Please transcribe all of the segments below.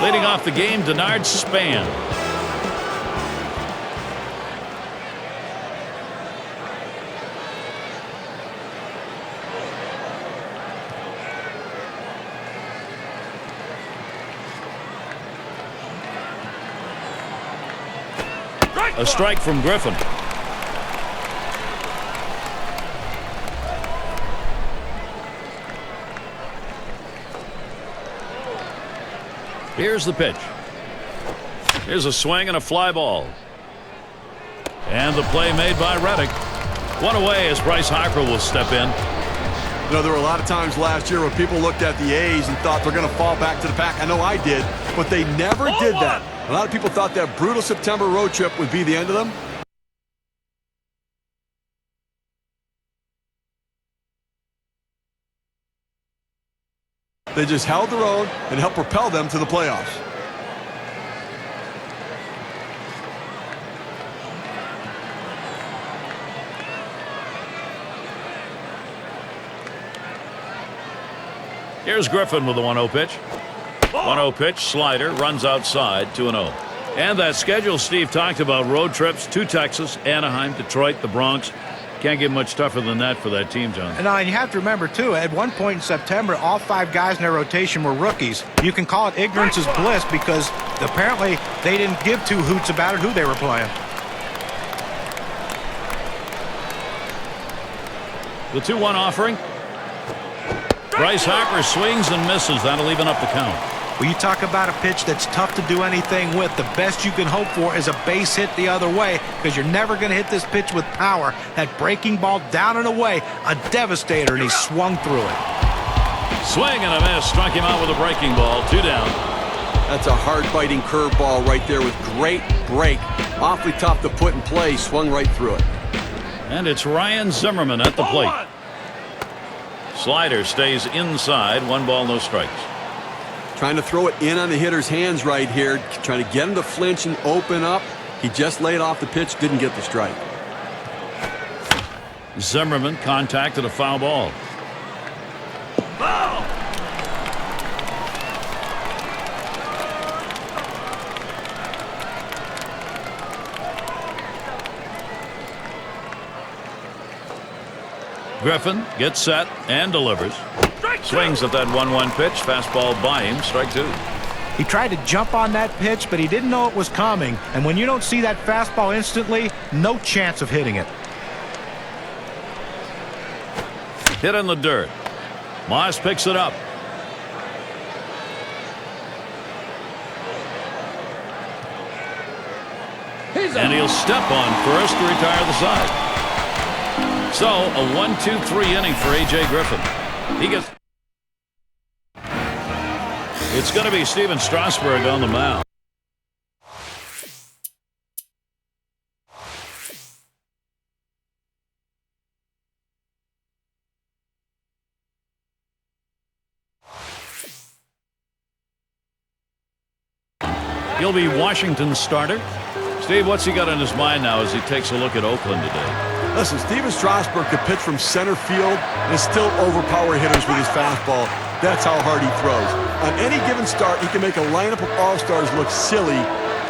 Leading off the game, Denard Span. A strike from Griffin. Here's the pitch. Here's a swing and a fly ball. And the play made by Reddick. One away as Bryce Harper will step in. You know, there were a lot of times last year where people looked at the A's and thought they're going to fall back to the pack. I know I did, but they never did that. A lot of people thought that brutal September road trip would be the end of them. They just held their own and helped propel them to the playoffs. Here's Griffin with the 1-0 pitch. 1-0 pitch, slider, runs outside, 2-0. And that schedule Steve talked about, road trips to Texas, Anaheim, Detroit, the Bronx. Can't get much tougher than that for that team, John. And you have to remember, too, at one point in September, all 5 guys in their rotation were rookies. You can call it ignorance is bliss because apparently they didn't give 2 hoots about it who they were playing. The 2-1 offering. Bryce Harper swings and misses. That'll even up the count. Well, you talk about a pitch that's tough to do anything with. The best you can hope for is a base hit the other way because you're never going to hit this pitch with power. That breaking ball down and away, a devastator, and he swung through it. Swing and a miss. Struck him out with a breaking ball. 2 down. That's a hard-biting curveball right there with great break. Awfully tough to put in play. Swung right through it. And it's Ryan Zimmerman at the plate. Slider stays inside. 1 ball, no strikes. Trying to throw it in on the hitter's hands right here. Trying to get him to flinch and open up. He just laid off the pitch. Didn't get the strike. Zimmerman contacted a foul ball. Griffin gets set and delivers. Swings at that 1-1 pitch. Fastball by him. Strike 2. He tried to jump on that pitch, but he didn't know it was coming. And when you don't see that fastball instantly, no chance of hitting it. Hit in the dirt. Moss picks it up. And he'll step on first to retire the side. So a 1-2-3 inning for A.J. Griffin. He gets. It's going to be Steven Strasburg on the mound. He'll be Washington's starter. Steve, what's he got in his mind now as he takes a look at Oakland today? Listen, Steven Strasburg could pitch from center field and still overpower hitters with his fastball. That's how hard he throws. On any given start, he can make a lineup of all-stars look silly.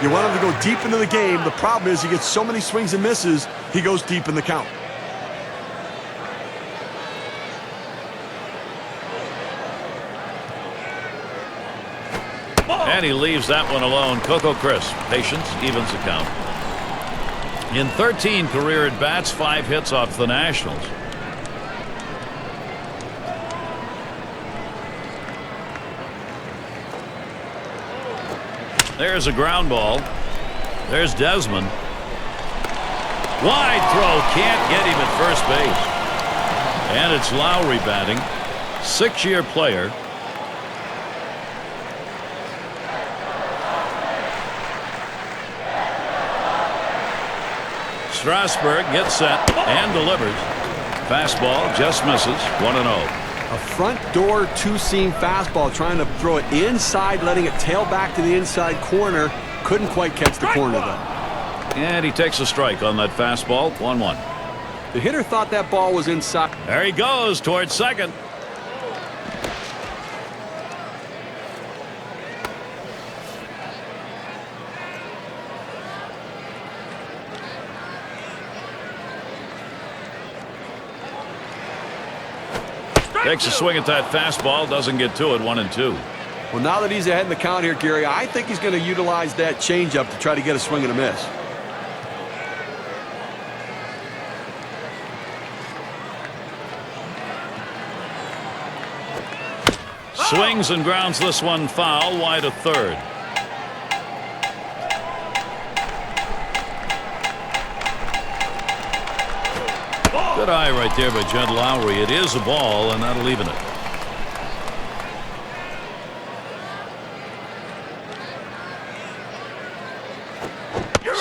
You want him to go deep into the game. The problem is he gets so many swings and misses, he goes deep in the count. And he leaves that one alone. Coco Crisp. Patience evens the count. In 13 career at-bats, 5 hits off the Nationals. There's a ground ball. There's Desmond. Wide throw. Can't get him at first base. And it's Lowry batting. 6-year player. Strasburg gets set and delivers. Fastball just misses. 1-0. A front door 2-seam fastball, trying to throw it inside, letting it tail back to the inside corner. Couldn't quite catch the corner though. And he takes a strike on that fastball. 1-1. The hitter thought that ball was inside. There he goes towards second. Takes a swing at that fastball, doesn't get to it, 1-2. Well, now that he's ahead in the count here, Gary, I think he's going to utilize that changeup to try to get a swing and a miss. Swings and grounds this one foul, wide of third. Good eye right there by Judd Lowry. It is a ball, and that'll even it.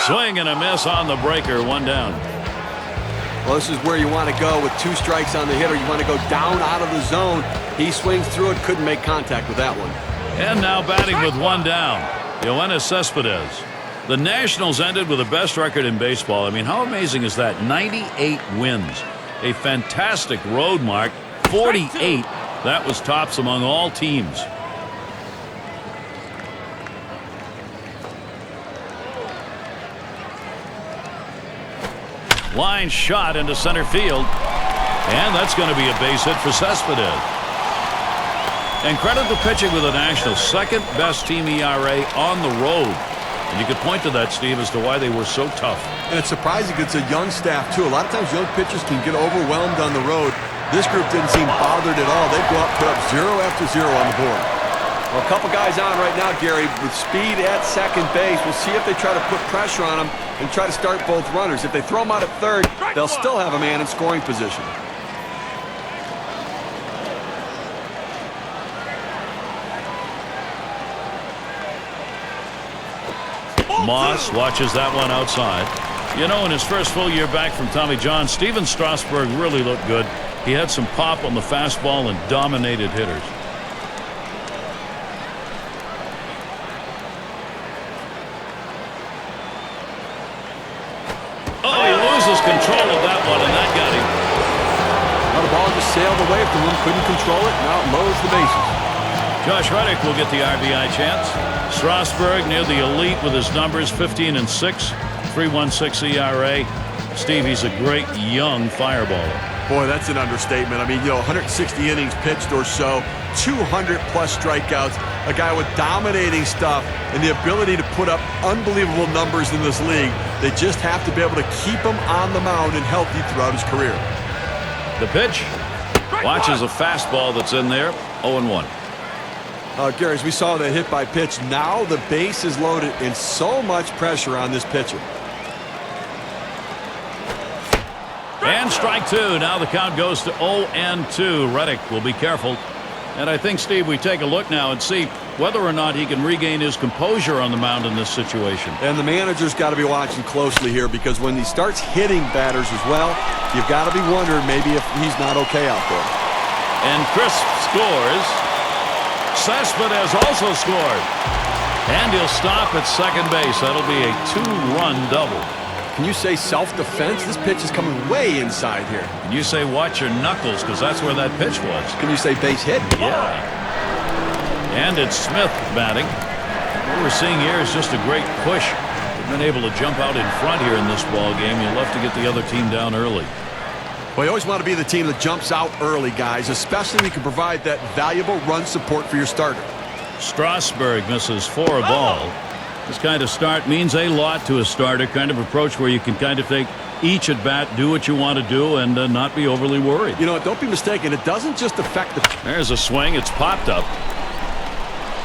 Swing and a miss on the breaker, 1 down. Well, this is where you want to go with 2 strikes on the hitter. You want to go down out of the zone. He swings through it, couldn't make contact with that one. And now batting with 1 down, Yoenis Cespedes. The Nationals ended with the best record in baseball. I mean, how amazing is that? 98 wins. A fantastic road mark. 48. That was tops among all teams. Line shot into center field. And that's going to be a base hit for Cespedes. And credit the pitching with the Nationals. Second best team ERA on the road. And you could point to that, Steve, as to why they were so tough. And it's surprising it's a young staff, too. A lot of times young pitchers can get overwhelmed on the road. This group didn't seem bothered at all. They go up, put up 0 after 0 on the board. Well, a couple guys on right now, Gary, with speed at second base. We'll see if they try to put pressure on them and try to start both runners. If they throw them out at third, they'll still have a man in scoring position. Moss watches that one outside. You know, in his first full year back from Tommy John, Steven Strasburg really looked good. He had some pop on the fastball and dominated hitters. Oh, he loses control of that one, and that got him. Well, the ball just sailed away from him, couldn't control it. Now it loads the bases. Josh Reddick will get the RBI chance. Strasburg near the elite with his numbers, 15 and 6, 3.16 ERA. Steve, he's a great young fireballer. Boy, that's an understatement. I mean, 160 innings pitched or so, 200-plus strikeouts, a guy with dominating stuff and the ability to put up unbelievable numbers in this league. They just have to be able to keep him on the mound and healthy throughout his career. The pitch. Watches a fastball that's in there, 0-1. Gary, as we saw that hit by pitch, now the base is loaded and so much pressure on this pitcher. And strike 2. Now the count goes to 0-2. Reddick will be careful. And I think, Steve, we take a look now and see whether or not he can regain his composure on the mound in this situation. And the manager's got to be watching closely here, because when he starts hitting batters as well, you've got to be wondering maybe if he's not okay out there. And Crisp scores. Cespedes also scored. And he'll stop at second base. That'll be a 2-run double. Can you say self-defense? This pitch is coming way inside here. Can you say watch your knuckles, because that's where that pitch was. Can you say base hit? Yeah. And it's Smith batting. What we're seeing here is just a great push. They've been able to jump out in front here in this ball game. You'll have to get the other team down early. Well, you always want to be the team that jumps out early, guys, especially when you can provide that valuable run support for your starter. Strasburg misses for a ball. This kind of start means a lot to a starter, kind of approach where you can kind of take each at bat, do what you want to do, and not be overly worried. You know, don't be mistaken. It doesn't just affect the... There's a swing. It's popped up.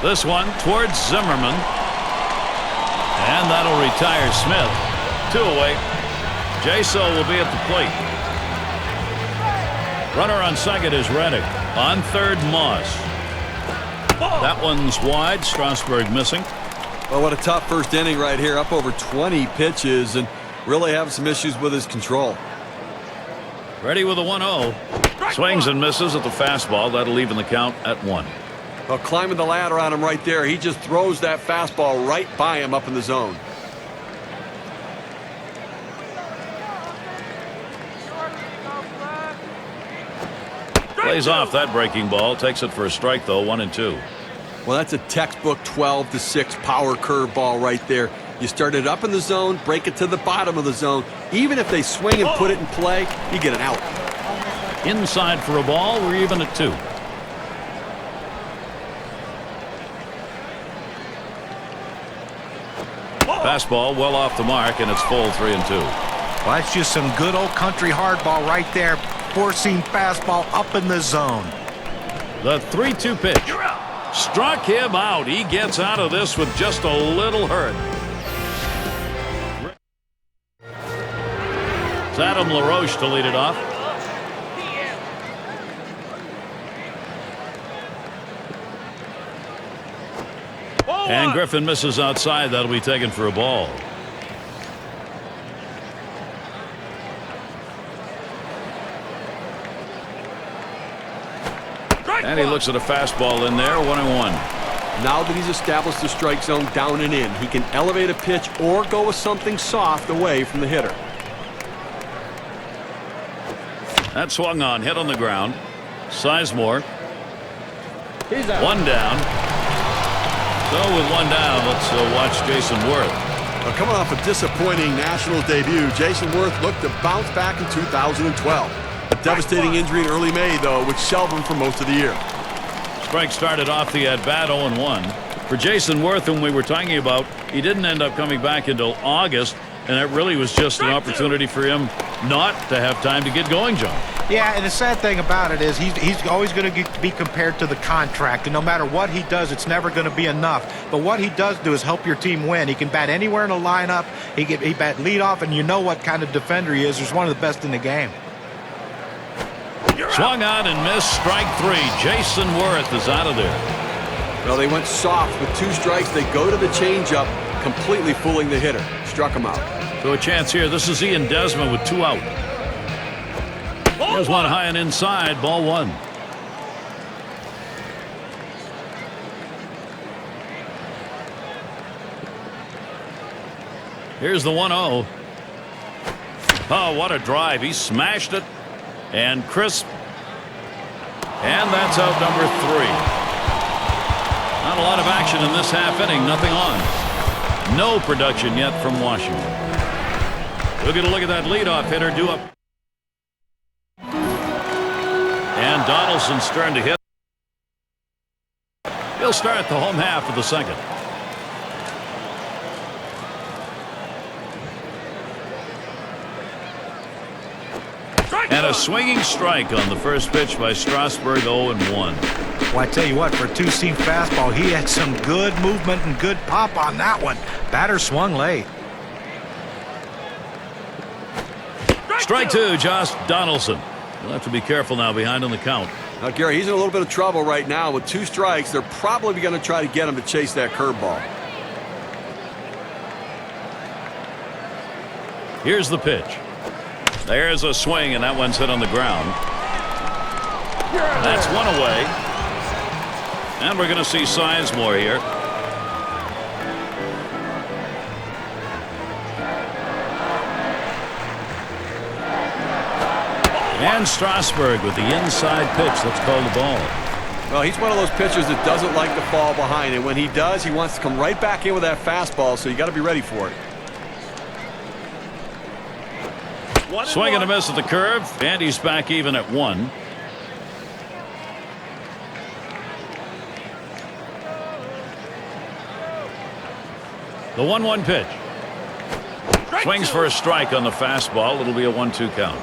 This one towards Zimmerman. And that'll retire Smith. 2 away. Jaso will be at the plate. Runner on second is Reddick. On third, Moss. That one's wide. Strasburg missing. Well, what a tough first inning right here. Up over 20 pitches and really having some issues with his control. Ready with a 1-0. Swings and misses at the fastball. That'll even the count at 1. Well, climbing the ladder on him right there. He just throws that fastball right by him up in the zone. Plays off that breaking ball. Takes it for a strike, though. 1-2. Well, that's a textbook 12-6 power curveball right there. You start it up in the zone, break it to the bottom of the zone. Even if they swing and put it in play, you get an out. Inside for a ball. We're even at 2. Fastball well off the mark, and it's full 3-2. Well, that's just some good old country hardball right there. Four-seam fastball up in the zone. The 3-2 pitch. Struck him out. He gets out of this with just a little hurt. It's Adam LaRoche to lead it off. And Griffin misses outside. That'll be taken for a ball. And he looks at a fastball in there, 1-1. Now that he's established the strike zone down and in, he can elevate a pitch or go with something soft away from the hitter. That swung on, hit on the ground. Sizemore. One down. So with one down, let's watch Jason Worth. Coming off a disappointing Nationals debut, Jason Worth looked to bounce back in 2012. A devastating injury in early May, though, which shelved him for most of the year. Strike started off the at-bat 0-1. For Jason Worth, whom we were talking about, he didn't end up coming back until August, and that really was just an opportunity for him not to have time to get going, John. Yeah, and the sad thing about it is he's always going to be compared to the contract, and no matter what he does, it's never going to be enough. But what he does do is help your team win. He can bat anywhere in the lineup. He bat leadoff, and you know what kind of defender he is. He's one of the best in the game. Swung on and missed. Strike 3. Jason Worth is out of there. Well, they went soft with 2 strikes. They go to the changeup, completely fooling the hitter. Struck him out. So a chance here. This is Ian Desmond with 2 out. Here's one high and inside. Ball 1. Here's the 1-0. Oh, what a drive. He smashed it. And crisp. And that's out number 3. Not a lot of action in this half inning. Nothing on. No production yet from Washington. We'll get a look at that leadoff hitter due up. And Donaldson's turn to hit. He'll start the home half of the second. And a swinging strike on the first pitch by Strasburg, 0-1. Well, I tell you what, for a 2-seam fastball, he had some good movement and good pop on that one. Batter swung late. Strike 2, Josh Donaldson. He'll have to be careful now behind on the count. Now, Gary, he's in a little bit of trouble right now. With 2 strikes, they're probably going to try to get him to chase that curveball. Here's the pitch. There's a swing, and that one's hit on the ground. That's one away. And we're going to see Sizemore here. And Strasburg with the inside pitch. Let's call the ball. Well, he's one of those pitchers that doesn't like to fall behind, and when he does, he wants to come right back in with that fastball, so you got to be ready for it. Swing and a miss at the curve, and he's back even at 1. The 1-1 pitch. Swings for a strike on the fastball. It'll be a 1-2 count.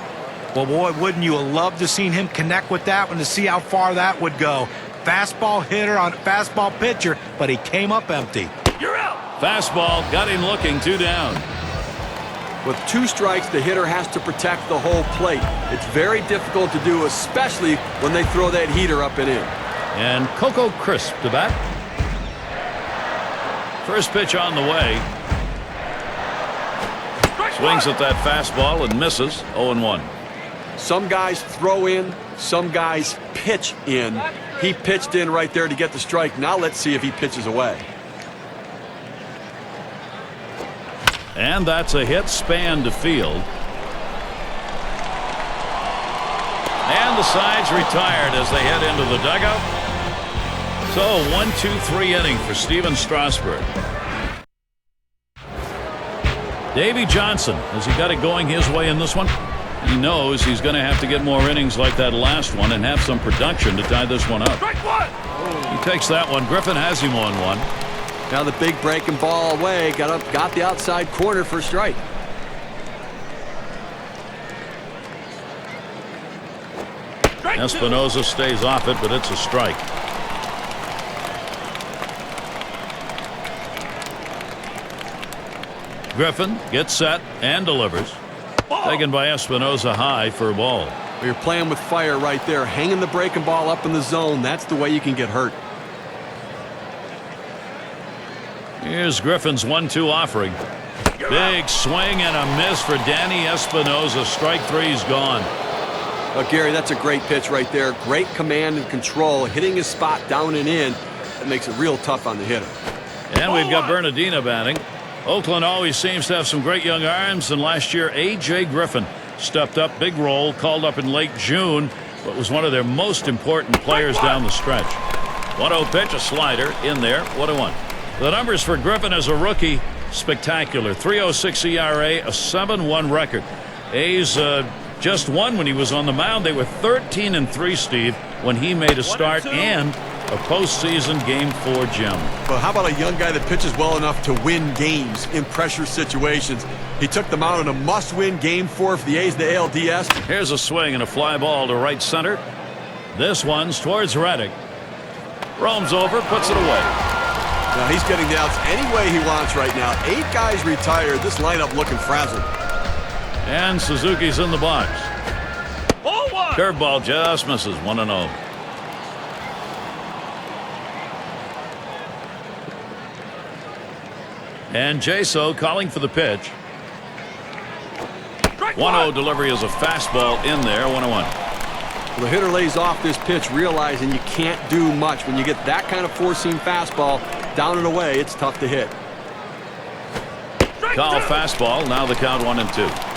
Well, boy, wouldn't you have loved to seen him connect with that one to see how far that would go. Fastball hitter on fastball pitcher, but he came up empty. You're out. Fastball got him looking, 2 down. With 2 strikes, the hitter has to protect the whole plate. It's very difficult to do, especially when they throw that heater up and in. And Coco Crisp to bat. First pitch on the way. Swings at that fastball and misses. 0-1. Some guys throw in, some guys pitch in. He pitched in right there to get the strike. Now let's see if he pitches away. And that's a hit, span to field. And the side's retired as they head into the dugout. So 1-2-3 inning for Steven Strasburg. Davey Johnson, has he got it going his way in this one? He knows he's going to have to get more innings like that last one and have some production to tie this one up. He takes that one. Griffin has him on one. Now the big breaking ball away. Got the outside corner for a strike. Espinosa stays off it, but it's a strike. Griffin gets set and delivers. Taken by Espinosa high for a ball. You're playing with fire right there. Hanging the breaking ball up in the zone. That's the way you can get hurt. Here's Griffin's 1-2 offering. Big swing and a miss for Danny Espinosa. Strike three's gone. Oh, Gary, that's a great pitch right there. Great command and control. Hitting his spot down and in. That makes it real tough on the hitter. And we've got Bernardino batting. Oakland always seems to have some great young arms, and last year A.J. Griffin stepped up, big role, called up in late June, but was one of their most important players down the stretch. 1-0 pitch, a slider in there, 1-1. The numbers for Griffin as a rookie, spectacular. 3.06 ERA, a 7-1 record. A's just won when he was on the mound. They were 13-3, Steve, when he made a start, and a postseason Game 4 gem. But how about a young guy that pitches well enough to win games in pressure situations? He took them out in a must-win Game 4 for the A's in the ALDS. Here's a swing and a fly ball to right center. This one's towards Reddick. Roams over, puts it away. Now he's getting the outs any way he wants right now. 8 guys retired. This lineup looking frazzled. And Suzuki's in the box. Curveball just misses. 1-0. And Jaso calling for the pitch. 1-0 delivery is a fastball in there. 1-1. Well, the hitter lays off this pitch, realizing you can't do much. When you get that kind of four-seam fastball down and away, it's tough to hit. Call fastball. Now the count 1-2.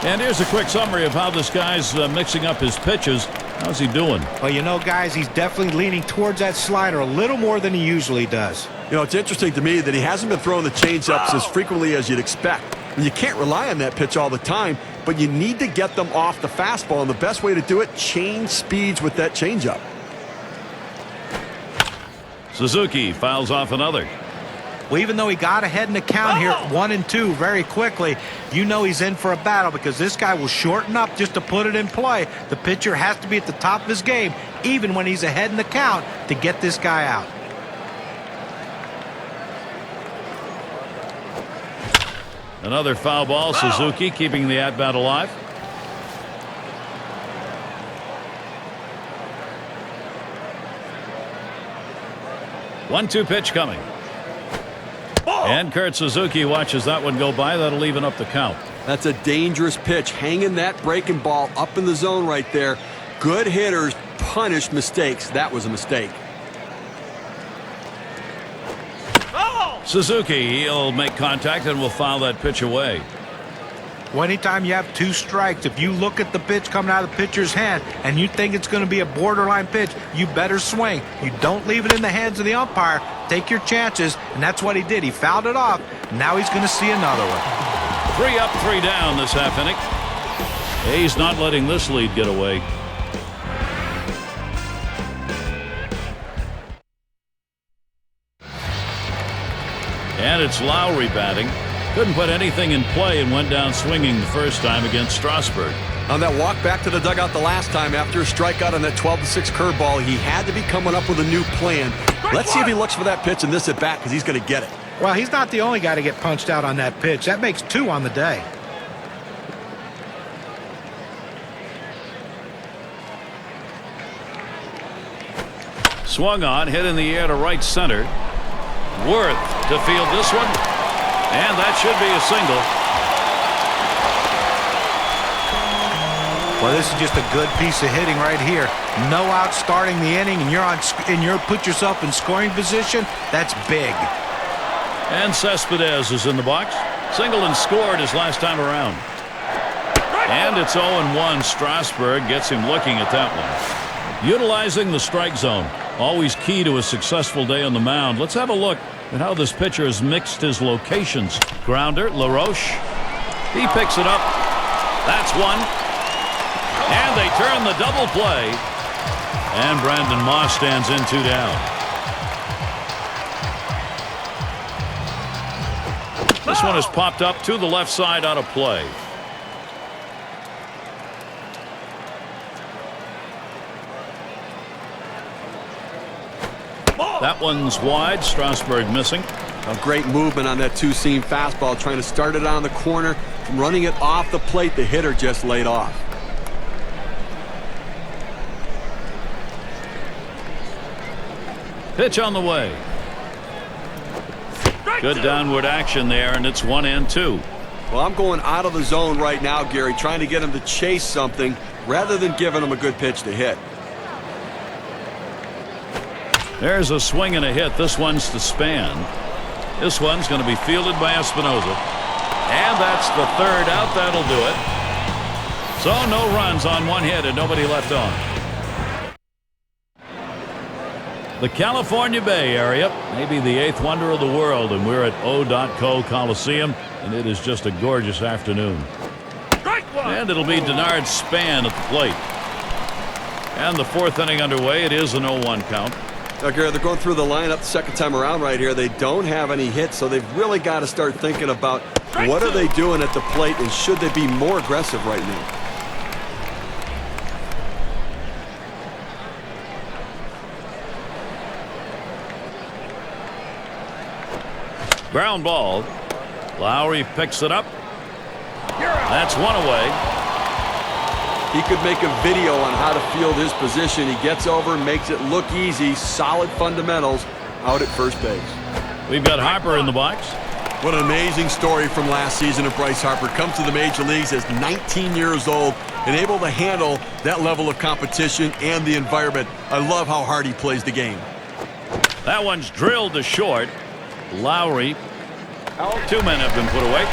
And here's a quick summary of how this guy's mixing up his pitches. How's he doing? Well, you know, guys, he's definitely leaning towards that slider a little more than he usually does. You know, it's interesting to me that he hasn't been throwing the changeups as frequently as you'd expect. And you can't rely on that pitch all the time, but you need to get them off the fastball. And the best way to do it, change speeds with that changeup. Suzuki fouls off another. Well, even though he got ahead in the count here, 1-2 very quickly, you know he's in for a battle because this guy will shorten up just to put it in play. The pitcher has to be at the top of his game, even when he's ahead in the count, to get this guy out. Another foul ball. Suzuki keeping the at-bat alive. One-two pitch coming. And Kurt Suzuki watches that one go by. That'll even up the count. That's a dangerous pitch. Hanging that breaking ball up in the zone right there. Good hitters punish mistakes. That was a mistake. Suzuki, he'll make contact and will foul that pitch away. Well, anytime you have 2 strikes, if you look at the pitch coming out of the pitcher's hand and you think it's going to be a borderline pitch, you better swing. You don't leave it in the hands of the umpire. Take your chances, and that's what he did. He fouled it off. Now he's going to see another one. 3 up, 3 down this half inning. A's not letting this lead get away. And it's Lowry batting. Couldn't put anything in play and went down swinging the first time against Strasburg. On that walk back to the dugout the last time after a strikeout on that 12-6 curveball, he had to be coming up with a new plan. Let's see if he looks for that pitch in this at bat because he's going to get it. Well, he's not the only guy to get punched out on that pitch. That makes 2 on the day. Swung on, hit in the air to right center. Worth to field this one. And that should be a single. Well, this is just a good piece of hitting right here. No out starting the inning, and you're put yourself in scoring position. That's big. And Cespedes is in the box. Singled and scored his last time around. And it's 0-1. Strasburg gets him looking at that one. Utilizing the strike zone. Always key to a successful day on the mound. Let's have a look at how this pitcher has mixed his locations. Grounder, LaRoche. He picks it up. That's one. return the double play. And Brandon Moss stands in 2 down. This one is popped up to the left side out of play. That one's wide. Strasburg missing. A great movement on that two-seam fastball, trying to start it on the corner, running it off the plate. The hitter just laid off. Pitch on the way. Good downward action there, and it's 1-2. Well, I'm going out of the zone right now, Gary, trying to get him to chase something rather than giving him a good pitch to hit. There's a swing and a hit. This one's to Span. This one's going to be fielded by Espinosa. And that's the third out. That'll do it. So no runs on one hit and nobody left on. The California Bay Area, maybe the 8th wonder of the world, and we're at O.Co Coliseum, and it is just a gorgeous afternoon. And it'll be Denard Span at the plate. And the 4th inning underway. It is an 0-1 count. Now, Gary, they're going through the lineup the second time around right here. They don't have any hits, so they've really got to start thinking about what are they doing at the plate and should they be more aggressive right now. Ground ball. Lowry picks it up. That's one away. He could make a video on how to field his position. He gets over, makes it look easy, solid fundamentals out at first base. We've got Harper in the box. What an amazing story from last season of Bryce Harper. Comes to the major leagues as 19 years old and able to handle that level of competition and the environment. I love how hard he plays the game. That one's drilled to short. Lowry. 2 men have been put away.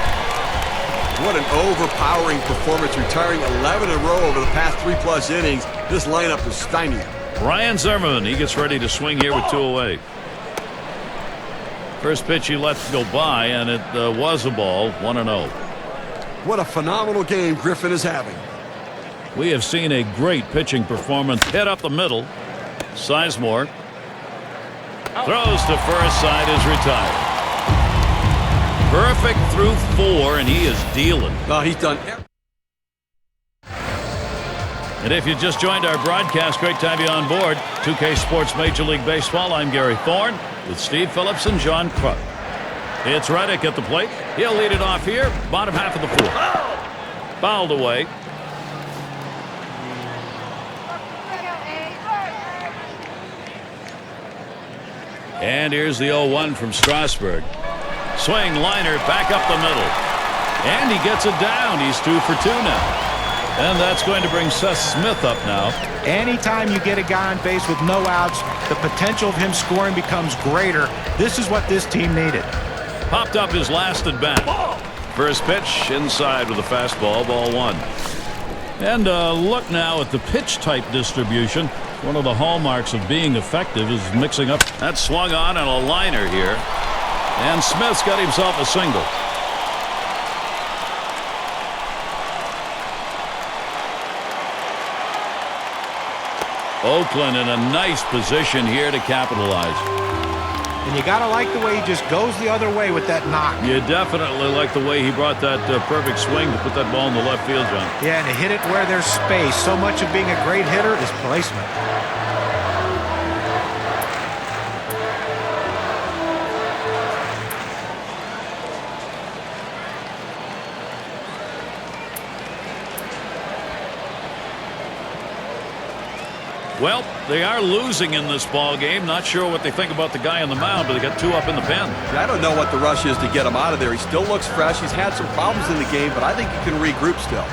What an overpowering performance, retiring 11 in a row over the past 3+ innings. This lineup is stymied. Ryan Zimmerman, he gets ready to swing here with 2 away. First pitch he let go by, and it was a ball, 1-0. What a phenomenal game Griffin is having. We have seen a great pitching performance. Hit up the middle. Sizemore throws to first. Side is retired. Perfect through 4, and he is dealing. Oh, he's done. And if you just joined our broadcast, great to have you on board. 2K Sports Major League Baseball. I'm Gary Thorne with Steve Phillips and John Kruk. It's Reddick at the plate. He'll lead it off here. Bottom half of the 4th. Fouled away. And here's the 0-1 from Strasburg. Swing, liner, back up the middle. And he gets it down. He's 2 for 2 now. And that's going to bring Seth Smith up now. Anytime you get a guy on base with no outs, the potential of him scoring becomes greater. This is what this team needed. Popped up his last at bat. First pitch inside with a fastball, ball 1. And look now at the pitch type distribution. One of the hallmarks of being effective is mixing up. That swung on and a liner here. And Smith's got himself a single. Oakland in a nice position here to capitalize. And you got to like the way he just goes the other way with that knock. You definitely like the way he brought that perfect swing to put that ball in the left field, John. Yeah, and to hit it where there's space. So much of being a great hitter is placement. Well, they are losing in this ball game. Not sure what they think about the guy on the mound, but they got 2 up in the pen. I don't know what the rush is to get him out of there. He still looks fresh. He's had some problems in the game, but I think he can regroup still.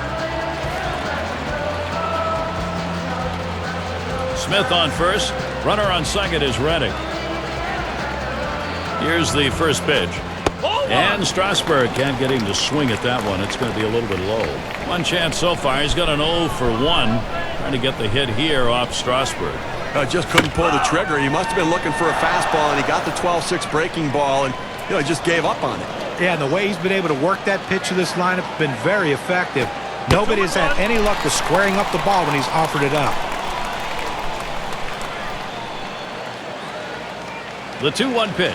Smith on first. Runner on second is Reddick. Here's the first pitch. And Strasburg can't get him to swing at that one. It's going to be a little bit low. One chance so far. He's got an 0 for 1. Trying to get the hit here off Strasburg. Just couldn't pull the trigger. He must have been looking for a fastball, and he got the 12-6 breaking ball, and he just gave up on it. Yeah, and the way he's been able to work that pitch to this lineup has been very effective. Nobody has had any luck with squaring up the ball when he's offered it up. The 2-1 pitch.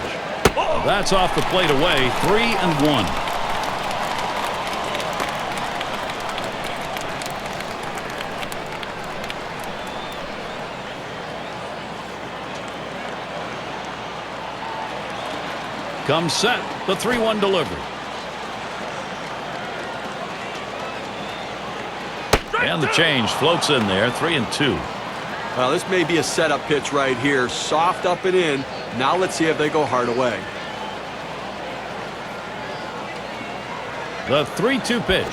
That's off the plate away. 3-1. Comes set. The 3-1 delivery. And the change floats in there. 3-2. Well, this may be a setup pitch right here. Soft up and in. Now let's see if they go hard away. The 3-2 pitch.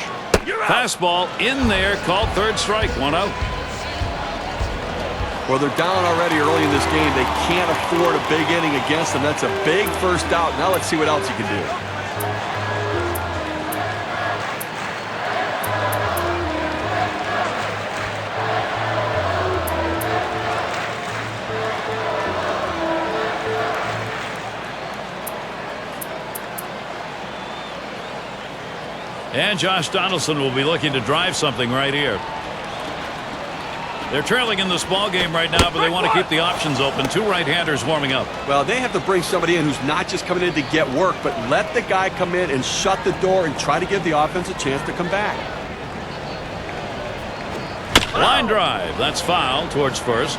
Fastball in there. Called third strike. 1 out. Well, they're down already early in this game. They can't afford a big inning against them. That's a big first out. Now let's see what else he can do. And Josh Donaldson will be looking to drive something right here. They're trailing in this ball game right now, but they want to keep the options open. 2 right-handers warming up. Well, they have to bring somebody in who's not just coming in to get work, but let the guy come in and shut the door and try to give the offense a chance to come back. Line drive. That's foul towards first.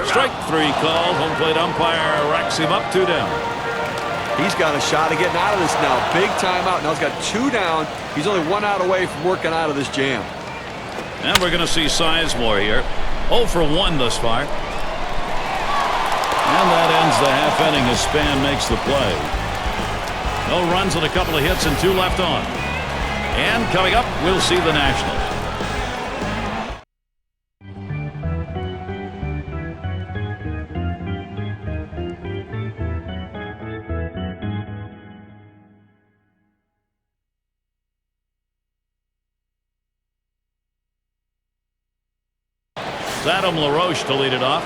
Strike 3 called. Home plate umpire racks him up. 2 down. He's got a shot at getting out of this now. Big timeout. Now he's got 2 down. He's only 1 out away from working out of this jam. And we're going to see Sizemore here. 0 for 1 thus far. And that ends the half inning as Span makes the play. No runs and a couple of hits and 2 left on. And coming up, we'll see the Nationals. Adam LaRoche to lead it off.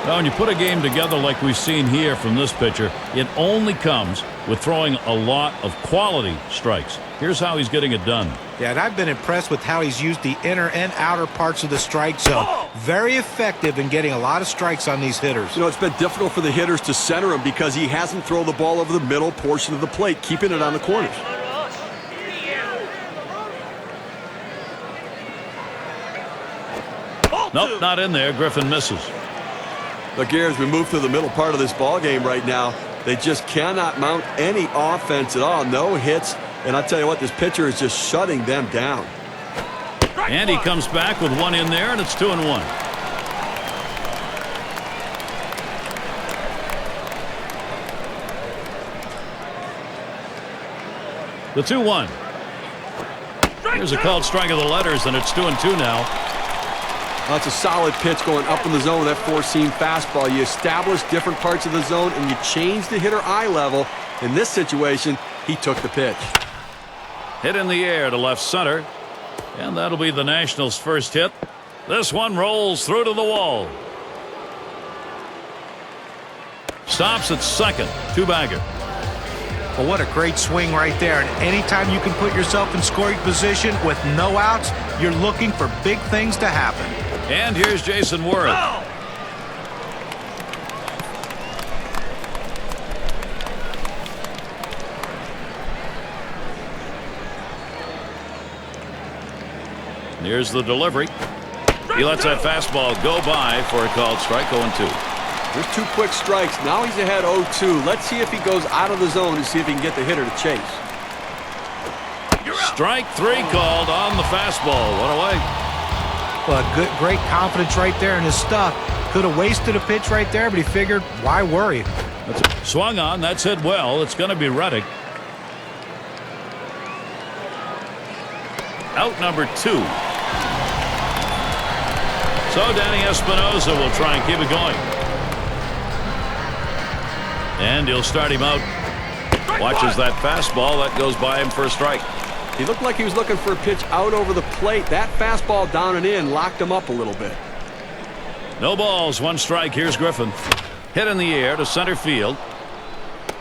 Now, when you put a game together like we've seen here from this pitcher, it only comes with throwing a lot of quality strikes. Here's how he's getting it done. Yeah, and I've been impressed with how he's used the inner and outer parts of the strike zone. Very effective in getting a lot of strikes on these hitters. You know, it's been difficult for the hitters to center him because he hasn't thrown the ball over the middle portion of the plate, keeping it on the corners. Nope, not in there. Griffin misses. Look here, as we move through the middle part of this ball game right now, they just cannot mount any offense at all. No hits. And I tell you what, this pitcher is just shutting them down. And he comes back with 1 in there, and it's 2-1. The 2-1. Here's a called strike of the letters, and it's 2-2 now. That's a solid pitch going up in the zone with that 4-seam fastball. You establish different parts of the zone, and you change the hitter eye level. In this situation, he took the pitch. Hit in the air to left center. And that'll be the Nationals' first hit. This one rolls through to the wall. Stops at second. 2-bagger. Well, what a great swing right there. And anytime you can put yourself in scoring position with no outs, you're looking for big things to happen. And here's Jason Worth. Here's the delivery. He lets that fastball go by for a called strike. 0-2. There's 2 quick strikes. Now he's ahead 0-2. Let's see if he goes out of the zone and see if he can get the hitter to chase. Strike 3 called on the fastball. 1 away. Well, great confidence right there in his stuff. Could have wasted a pitch right there, but he figured, why worry? Swung on. That's hit well. It's going to be Reddick. Out number 2. So Danny Espinosa will try and keep it going. And he'll start him out. Watches that fastball. That goes by him for a strike. He looked like he was looking for a pitch out over the plate. That fastball down and in locked him up a little bit. No balls, 1 strike. Here's Griffin. Hit in the air to center field.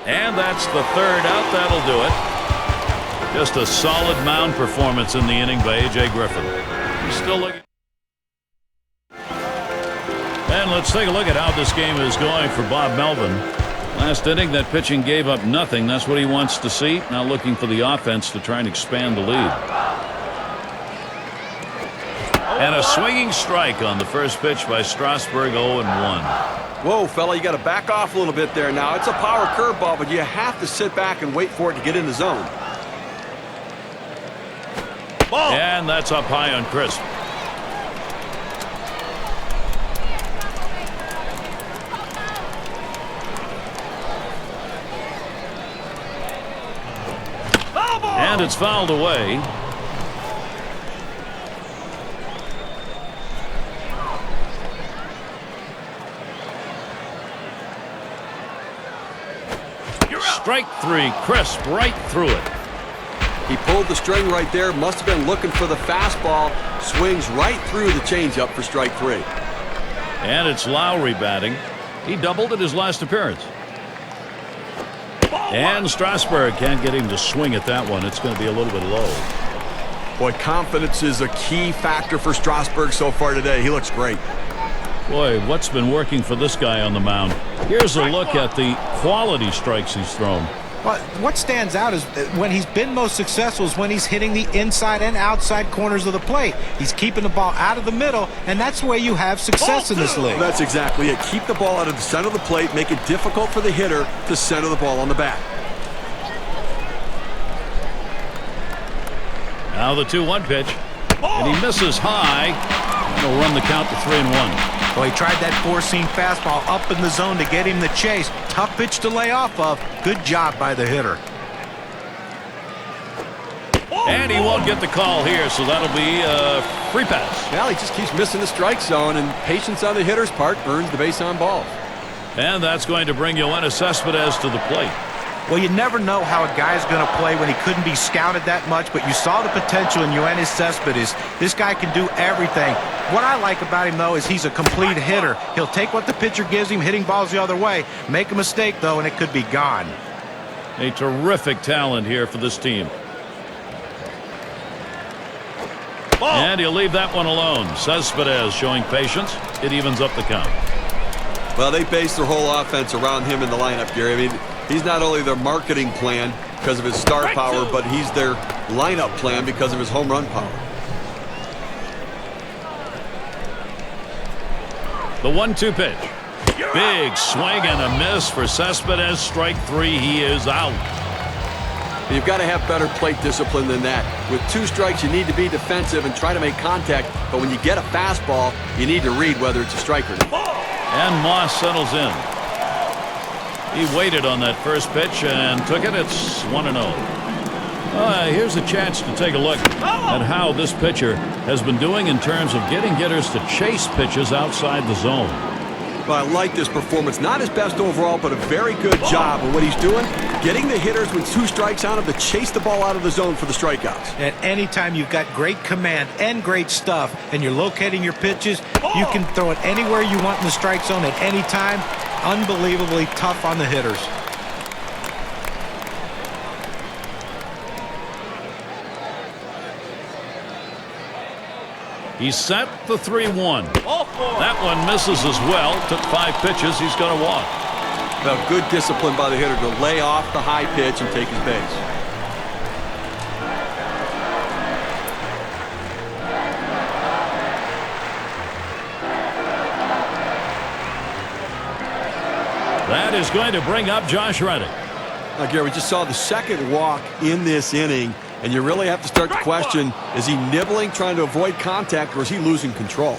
And that's the third out. That'll do it. Just a solid mound performance in the inning by A.J. Griffin. He's still looking. And let's take a look at how this game is going for Bob Melvin. Last inning, that pitching gave up nothing. That's what he wants to see. Now looking for the offense to try and expand the lead. And a swinging strike on the first pitch by Strasburg, 0-1. Whoa, fella, you got to back off a little bit there now. It's a power curveball, but you have to sit back and wait for it to get in the zone. Ball. And that's up high on crisp. And it's fouled away. Strike three, crisp, right through it. He pulled the string right there. Must have been looking for the fastball. Swings right through the changeup for strike three. And it's Lowry batting. He doubled at his last appearance. And Strasburg can't get him to swing at that one. It's going to be a little bit low. Boy, confidence is a key factor for Strasburg so far today. He looks great. Boy, what's been working for this guy on the mound? Here's a look at the quality strikes he's thrown. Well, what stands out is when he's been most successful is when he's hitting the inside and outside corners of the plate. He's keeping the ball out of the middle, and that's where you have success in this league. That's exactly it. Keep the ball out of the center of the plate, make it difficult for the hitter to center the ball on the bat. Now the 2-1 pitch. And he misses high. He'll run the count to 3-1. Well, he tried that four-seam fastball up in the zone to get him the chase. Tough pitch to lay off of. Good job by the hitter. And he won't get the call here, so that'll be a free pass. Well, he just keeps missing the strike zone, and patience on the hitter's part earns the base on balls. And that's going to bring Yoenis Cespedes to the plate. Well, you never know how a guy's going to play when he couldn't be scouted that much, but you saw the potential in Yoenis Cespedes. This guy can do everything. What I like about him, though, is he's a complete hitter. He'll take what the pitcher gives him, hitting balls the other way. Make a mistake, though, and it could be gone. A terrific talent here for this team. And he'll leave that one alone. Cespedes showing patience. It evens up the count. Well, they base their whole offense around him in the lineup, Gary. I mean, he's not only their marketing plan because of his star power, but he's their lineup plan because of his home run power. The 1-2 pitch. Big swing and a miss for Cespedes. Strike three. He is out. You've got to have better plate discipline than that. With 2 strikes, you need to be defensive and try to make contact. But when you get a fastball, you need to read whether it's a strike or not. And Moss settles in. He waited on that first pitch and took it. It's 1-0. Here's a chance to take a look at how this pitcher has been doing in terms of getting hitters to chase pitches outside the zone. Well, I like this performance. Not his best overall, but a very good job of what he's doing. Getting the hitters with 2 strikes on him to chase the ball out of the zone for the strikeouts. At any time you've got great command and great stuff, and you're locating your pitches, you can throw it anywhere you want in the strike zone at any time. Unbelievably tough on the hitters. He's set the 3-1. That one misses as well. Took 5 pitches. He's going to walk. Well, good discipline by the hitter to lay off the high pitch and take his base. That is going to bring up Josh Reddick. Now, Gary, we just saw the second walk in this inning, and you really have to start to question, is he nibbling, trying to avoid contact, or is he losing control?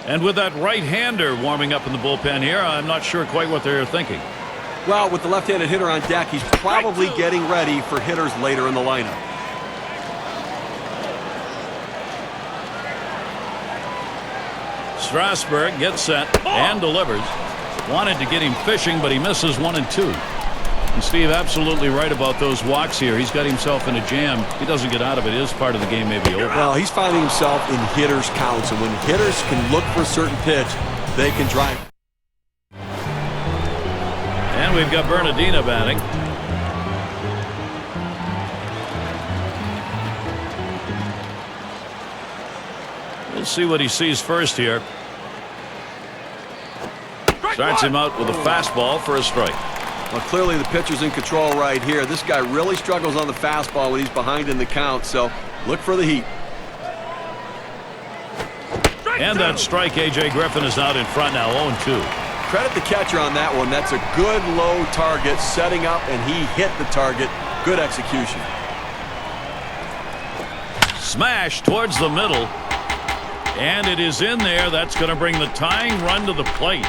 And with that right-hander warming up in the bullpen here, I'm not sure quite what they're thinking. Well, with the left-handed hitter on deck, he's probably getting ready for hitters later in the lineup. Strasburg gets set and delivers. Wanted to get him fishing, but he misses 1 and 2. And Steve, absolutely right about those walks here. He's got himself in a jam. He doesn't get out of it. His part of the game may be over. Well, he's finding himself in hitters' counts, and when hitters can look for a certain pitch, they can drive. we've got Bernardina batting. We'll see what he sees first here. Starts him out with a fastball for a strike. Well, clearly the pitcher's in control right here. This guy really struggles on the fastball when he's behind in the count, so look for the heat. And that strike. A.J. Griffin is out in front now, 0-2. Credit the catcher on that one. That's a good low target, setting up, and he hit the target. Good execution. Smash towards the middle. And it is in there. That's going to bring the tying run to the plate.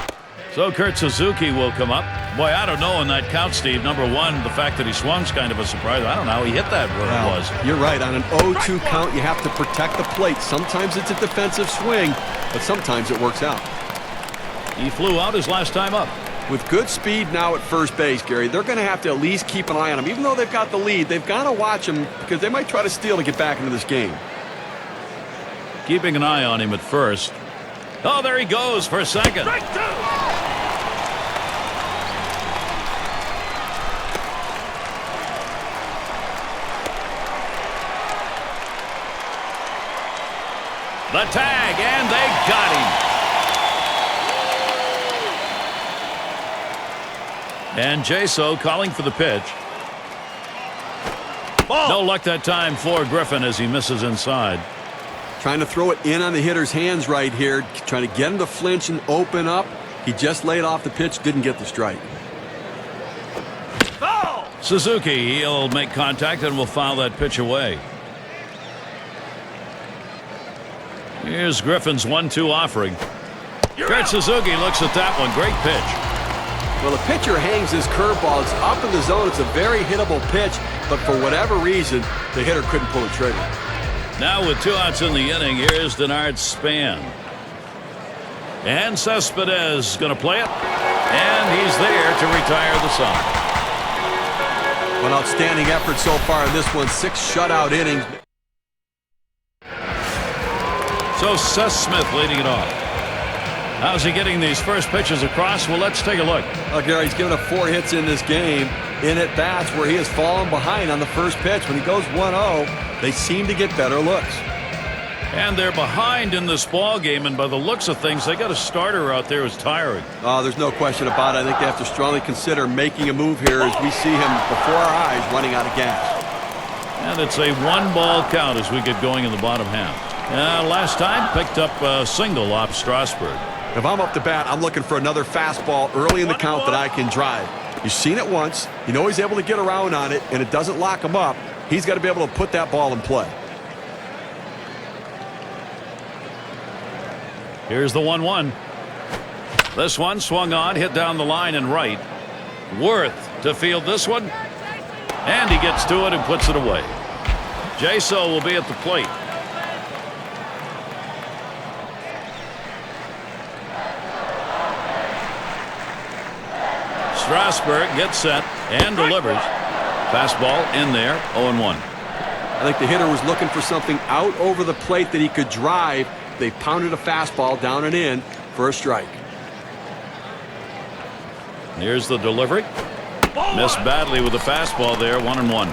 So Kurt Suzuki will come up. Boy, I don't know in that count, Steve. Number one, the fact that he swung's kind of a surprise. I don't know how he hit that where it was. You're right. On an 0-2 count, you have to protect the plate. Sometimes it's a defensive swing, but sometimes it works out. He flew out his last time up. With good speed now at first base, Gary, they're going to have to at least keep an eye on him. Even though they've got the lead, they've got to watch him because they might try to steal to get back into this game. Keeping an eye on him at first. Oh, there he goes for a second. The tag, and they got him. And Jaso calling for the pitch. Ball. No luck that time for Griffin as he misses inside. Trying to throw it in on the hitter's hands right here. Trying to get him to flinch and open up. He just laid off the pitch, didn't get the strike. Ball. Suzuki, he'll make contact and will foul that pitch away. Here's Griffin's 1-2 offering. Kurt Suzuki looks at that one. Great pitch. Well, the pitcher hangs his curveball. It's up in the zone. It's a very hittable pitch, but for whatever reason, the hitter couldn't pull the trigger. Now with 2 outs in the inning, here's Denard Span. And Cespedes going to play it. And he's there to retire the side. An outstanding effort so far in this one. 6 shutout innings. So Seth Smith leading it off. How's he getting these first pitches across? Well, let's take a look. Well, Gary, he's given up 4 hits in this game. In at-bats where he has fallen behind on the first pitch. When he goes 1-0, they seem to get better looks. And they're behind in this ball game, and by the looks of things, they got a starter out there who's tiring. There's no question about it. I think they have to strongly consider making a move here as we see him before our eyes running out of gas. And it's a 1-ball count as we get going in the bottom half. Last time, picked up a single off Strasburg. If I'm up to bat, I'm looking for another fastball early in the count that I can drive. You've seen it once. You know he's able to get around on it, and it doesn't lock him up. He's got to be able to put that ball in play. Here's the 1-1. This one swung on, hit down the line and right. Worth to field this one. And he gets to it and puts it away. Jaso will be at the plate. Strasburg gets set and delivers. Fastball in there, 0-1. I think the hitter was looking for something out over the plate that he could drive. They pounded a fastball down and in for a strike. Here's the delivery. Missed badly with the fastball there, 1-1.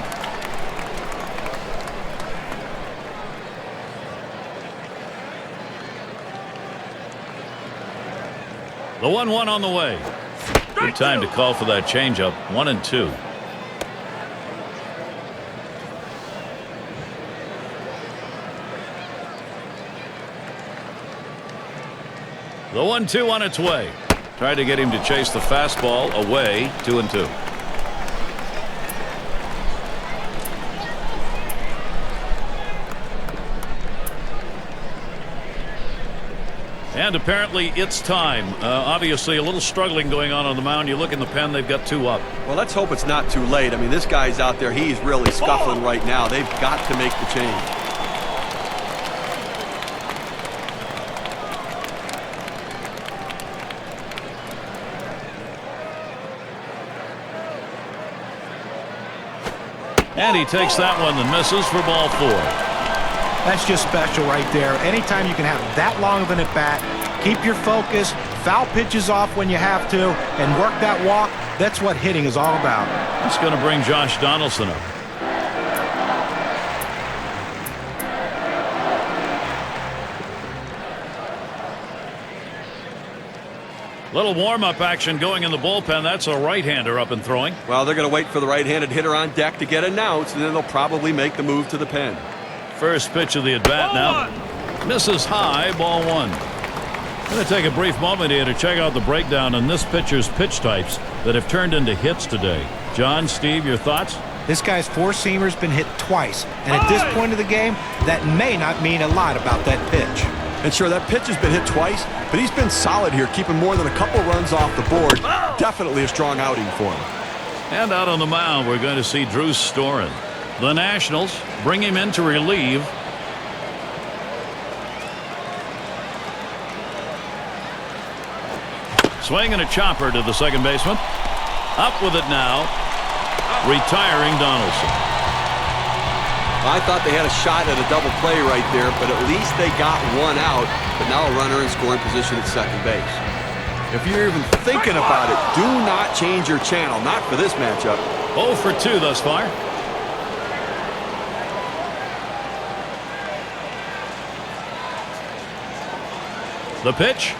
The 1-1 on the way. Good time to call for that changeup. 1-2. The 1-2 on its way. Tried to get him to chase the fastball away. 2-2. And apparently it's time. Obviously a little struggling going on the mound. You look in the pen, they've got 2 up. Well, let's hope it's not too late. I mean, this guy's out there. He's really scuffling right now. They've got to make the change. And he takes that one and misses for ball 4. That's just special right there. Anytime you can have that long of an at-bat, keep your focus, foul pitches off when you have to, and work that walk, That's what hitting is all about. It's going to bring Josh Donaldson up. Little warm-up action going in the bullpen. That's a right-hander up and throwing. Well, they're going to wait for the right-handed hitter on deck to get announced, and then they'll probably make the move to the pen. First pitch of the at-bat now. Misses high, ball one. Going to take a brief moment here to check out the breakdown on this pitcher's pitch types that have turned into hits today. John, Steve, your thoughts? This guy's four-seamer's been hit twice, and at this point of the game, that may not mean a lot about that pitch. And sure, that pitch has been hit twice, but he's been solid here, keeping more than a couple runs off the board. Definitely a strong outing for him. And out on the mound, we're going to see Drew Storen. The Nationals bring him in to relieve. Swing and a chopper to the second baseman. Up with it now. Retiring Donaldson. I thought they had a shot at a double play right there, but at least they got one out. But now a runner in scoring position at second base. If you're even thinking about it, do not change your channel. Not for this matchup. 0 for 2 thus far. The pitch.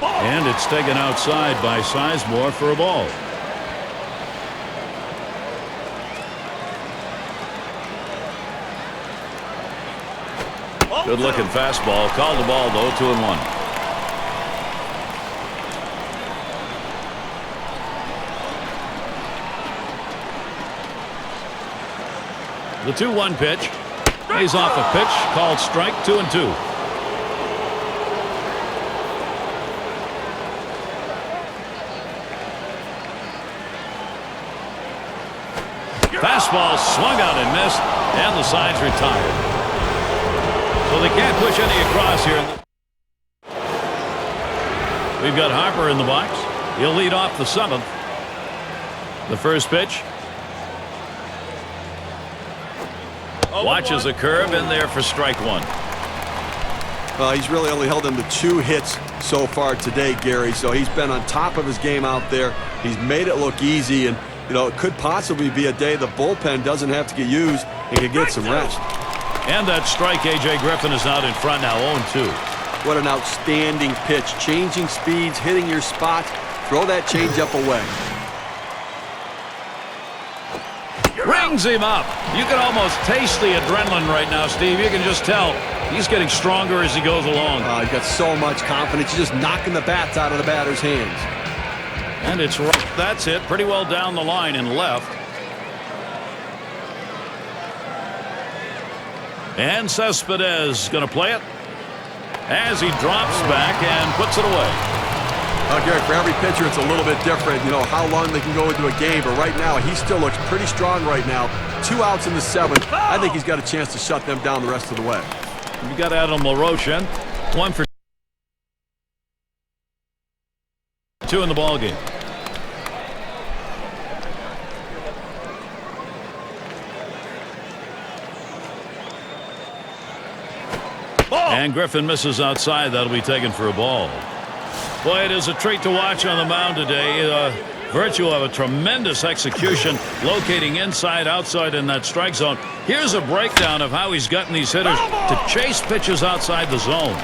And it's taken outside by Sizemore for a ball. Good looking fastball. Called the ball though. 2-1. The 2-1 pitch. He's off a pitch. Called strike. 2-2. Fastball swung out and missed, and the side's retired. So they can't push any across here. We've got Harper in the box. He'll lead off the seventh. The first pitch. Watches a curve in there for strike one. Well, he's really only held him to 2 hits so far today, Gary. So he's been on top of his game out there. He's made it look easy, and you know it could possibly be a day the bullpen doesn't have to get used and can get some rest. And that strike, A.J. Griffin is out in front now, 0-2. What an outstanding pitch. Changing speeds, hitting your spots. Throw that changeup away. Rings him up. You can almost taste the adrenaline right now, Steve. You can just tell he's getting stronger as he goes along. He's got so much confidence. He's just knocking the bats out of the batter's hands. And it's right. That's it. Pretty well down the line and left. And Cespedes going to play it as he drops back and puts it away. Gary, for every pitcher, it's a little bit different, you know, how long they can go into a game. But right now, he still looks pretty strong right now. 2 outs in the 7th. I think he's got a chance to shut them down the rest of the way. We got Adam LaRoche in. 1 for 2 in the ball game. And Griffin misses outside. That'll be taken for a ball. Boy, it is a treat to watch on the mound today. Virtue of a tremendous execution, locating inside, outside in that strike zone. Here's a breakdown of how he's gotten these hitters to chase pitches outside the zone.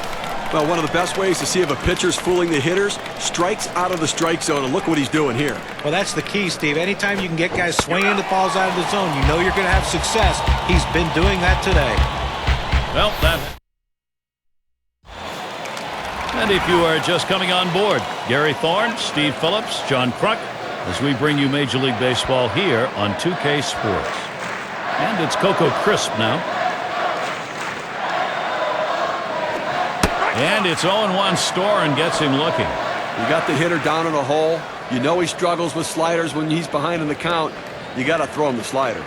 Well, one of the best ways to see if a pitcher's fooling the hitters, strikes out of the strike zone, and look what he's doing here. Well, that's the key, Steve. Anytime you can get guys swinging the balls out of the zone, you know you're going to have success. He's been doing that today. Well, and if you are just coming on board, Gary Thorne, Steve Phillips, John Kruk, as we bring you Major League Baseball here on 2K Sports. And it's Coco Crisp now. And it's 0-1 Storen gets him looking. You got the hitter down in a hole. You know he struggles with sliders when he's behind in the count. You got to throw him the slider.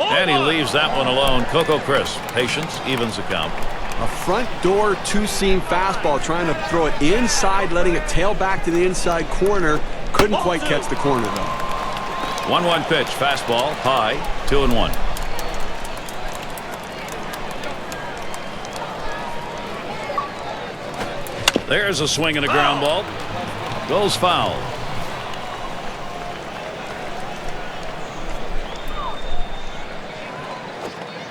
And he leaves that one alone. Coco Crisp. Patience evens the count. A front door 2-seam fastball, trying to throw it inside, letting it tail back to the inside corner. Couldn't quite catch the corner, though. 1-1 pitch. Fastball. High. 2-1. There's a swing and a ground ball. Goes foul.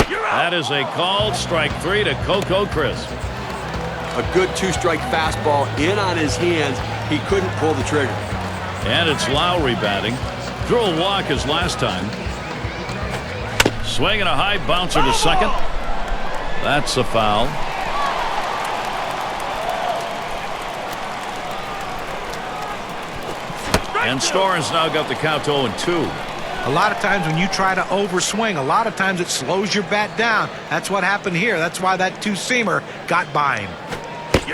That is a called strike 3 to Coco Crisp. A good two-strike fastball in on his hands. He couldn't pull the trigger. And it's Lowry batting. Drew a walk his last time. Swing and a high bouncer to second. That's a foul. And Storen's now got the count to 0-2. A lot of times when you try to overswing, a lot of times it slows your bat down. That's what happened here. That's why that two-seamer got by him.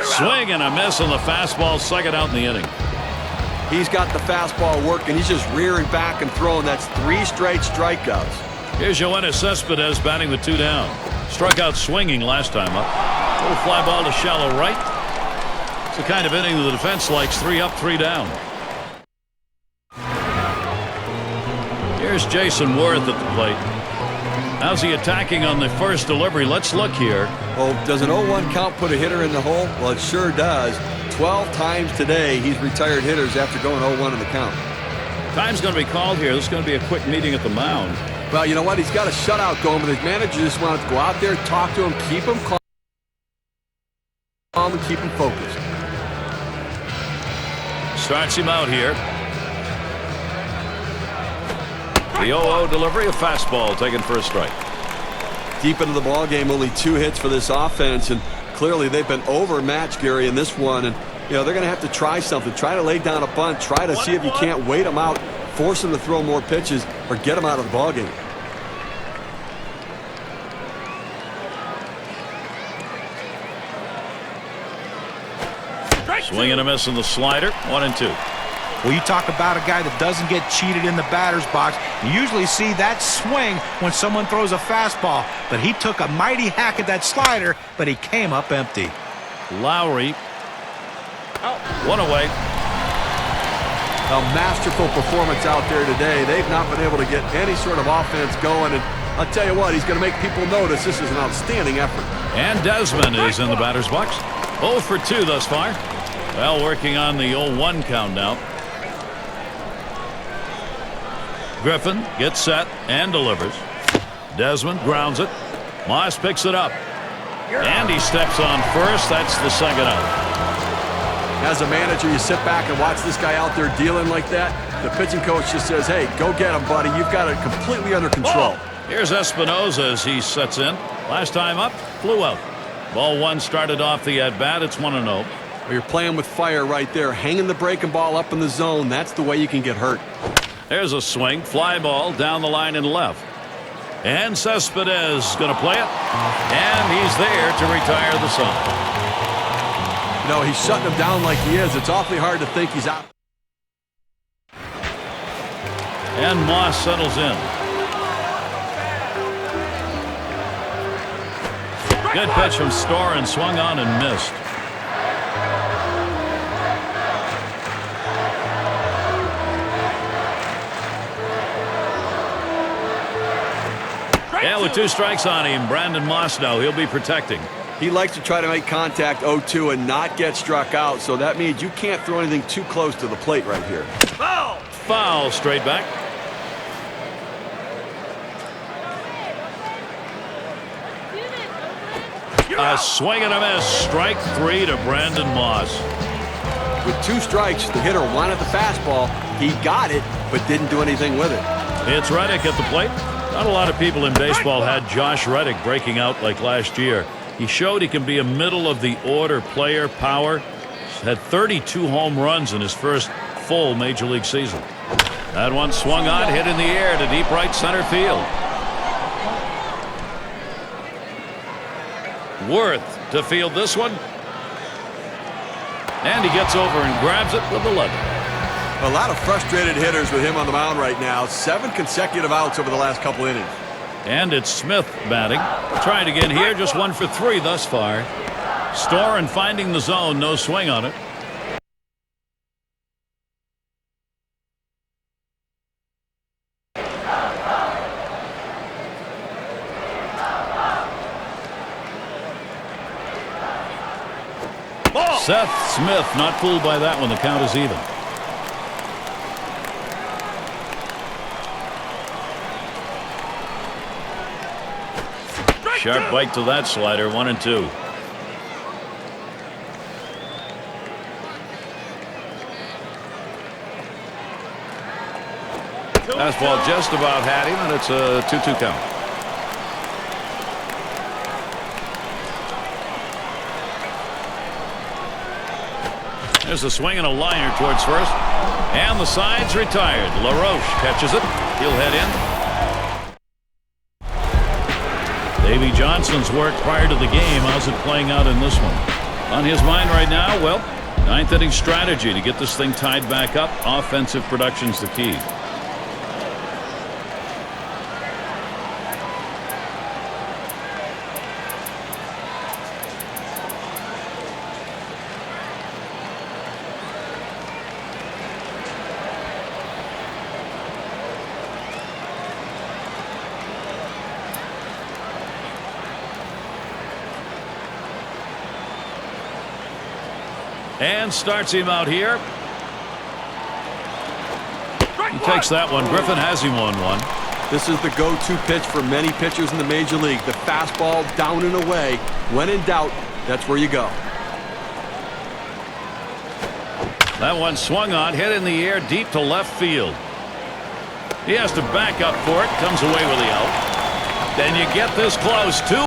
Swing and a miss on the fastball, second out in the inning. He's got the fastball working. He's just rearing back and throwing. That's 3 straight strikeouts. Here's Yoenis Cespedes batting with 2 down. Struck out swinging last time up. Little fly ball to shallow right. It's the kind of inning the defense likes. 3 up, 3 down. Here's Jason Worth at the plate. How's he attacking on the first delivery? Let's look here. Well, does an 0-1 count put a hitter in the hole? Well, it sure does. 12 times today he's retired hitters after going 0-1 in the count. Time's going to be called here. This is going to be a quick meeting at the mound. Well, you know what? He's got a shutout going, but his manager just wanted to go out there, talk to him, keep him calm, and keep him focused. Starts him out here. The 0-0 delivery, a fastball taken for a strike. Deep into the ball game, only 2 hits for this offense, and clearly they've been overmatched, Gary, in this one. And you know they're going to have to try something. Try to lay down a bunt. Try to see if you can't wait them out, force them to throw more pitches, or get them out of the ball game. Swing and a miss on the slider. 1-2. Well, you talk about a guy that doesn't get cheated in the batter's box. You usually see that swing when someone throws a fastball. But he took a mighty hack at that slider, but he came up empty. Lowry. One away. A masterful performance out there today. They've not been able to get any sort of offense going. And I'll tell you what, he's going to make people notice this is an outstanding effort. And Desmond is in the batter's box. 0 for 2 thus far. Well, working on the 0-1 count now. Griffin gets set and delivers. Desmond grounds it. Moss picks it up. And he steps on first. That's the second out. As a manager, you sit back and watch this guy out there dealing like that. The pitching coach just says, hey, go get him, buddy. You've got it completely under control. Here's Espinoza as he sets in. Last time up, flew out. Ball 1 started off the at-bat. It's 1-0. Well, you're playing with fire right there. Hanging the breaking ball up in the zone. That's the way you can get hurt. There's a swing. Fly ball down the line and left. And Cespedes going to play it. And he's there to retire the side. You know, he's shutting him down like he is. It's awfully hard to think he's out. And Moss settles in. Good pitch from Storen, swung on and missed. Yeah, with 2 strikes on him, Brandon Moss now, he'll be protecting. He likes to try to make contact 0-2 and not get struck out, so that means you can't throw anything too close to the plate right here. Foul! Foul, straight back. A swing and a miss. Strike 3 to Brandon Moss. With 2 strikes, the hitter wanted the fastball. He got it, but didn't do anything with it. It's Reddick at the plate. Not a lot of people in baseball had Josh Reddick breaking out like last year. He showed he can be a middle-of-the-order player, power. He's had 32 home runs in his first full Major League season. That one swung on, hit in the air to deep right center field. Worth to field this one. And he gets over and grabs it with the left. A lot of frustrated hitters with him on the mound right now. 7 consecutive outs over the last couple innings. And it's Smith batting. Trying again here, just 1 for 3 thus far. Storen finding the zone, no swing on it. Seth Smith not fooled by that one. The count is even. Sharp bite to that slider. 1-2. Fastball just about had him, and it's a 2-2 count. There's a swing and a liner towards first, and the side's retired. LaRoche catches it. He'll head in. Davey Johnson's work prior to the game. How's it playing out in this one? On his mind right now, well, ninth inning strategy to get this thing tied back up. Offensive production's the key. And starts him out here. He takes that one. Griffin has him 1-1. This is the go-to pitch for many pitchers in the major league. The fastball down and away. When in doubt, that's where you go. That one swung on, hit in the air deep to left field. He has to back up for it. Comes away with the out. Then you get this close too.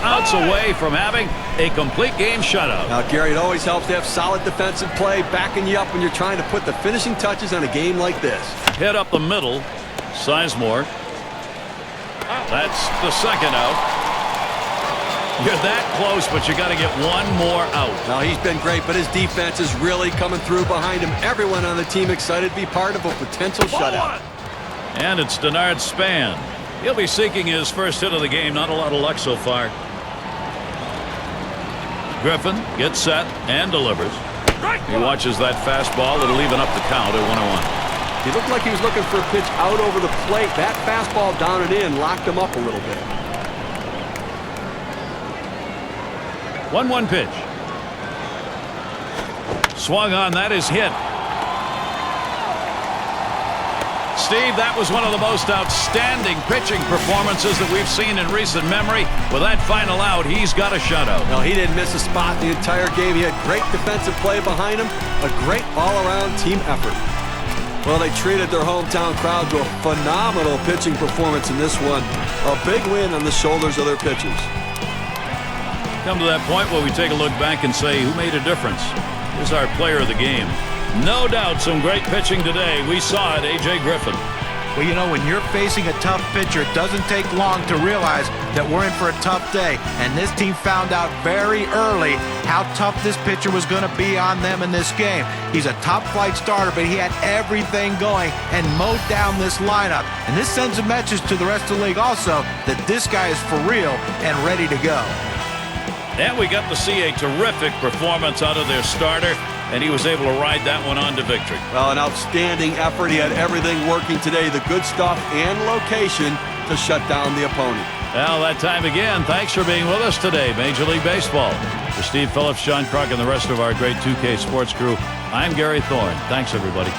Outs away from having a complete game shutout. Now, Gary, it always helps to have solid defensive play backing you up when you're trying to put the finishing touches on a game like this. Hit up the middle. Sizemore. That's the second out. You're that close, but you got to get one more out. Now, he's been great, but his defense is really coming through behind him. Everyone on the team excited to be part of a potential shutout. And it's Denard Span. He'll be seeking his first hit of the game. Not a lot of luck so far. Griffin gets set and delivers. He watches that fastball. It'll even up the count at 1-1. He looked like he was looking for a pitch out over the plate. That fastball down and in locked him up a little bit. 1-1 pitch. Swung on. That is hit. Steve, that was one of the most outstanding pitching performances that we've seen in recent memory. With that final out, he's got a shutout. No, he didn't miss a spot the entire game. He had great defensive play behind him, a great all-around team effort. Well, they treated their hometown crowd to a phenomenal pitching performance in this one. A big win on the shoulders of their pitchers. Come to that point where we take a look back and say, who made a difference? Here's our player of the game. No doubt some great pitching today. We saw it, A.J. Griffin. Well, you know, when you're facing a tough pitcher, it doesn't take long to realize that we're in for a tough day. And this team found out very early how tough this pitcher was going to be on them in this game. He's a top-flight starter, but he had everything going and mowed down this lineup. And this sends a message to the rest of the league also that this guy is for real and ready to go. And we got to see a terrific performance out of their starter, and he was able to ride that one on to victory. Well, an outstanding effort. He had everything working today, the good stuff and location to shut down the opponent. Well, that time again, thanks for being with us today, Major League Baseball. For Steve Phillips, John Kruk, and the rest of our great 2K Sports crew, I'm Gary Thorne. Thanks, everybody.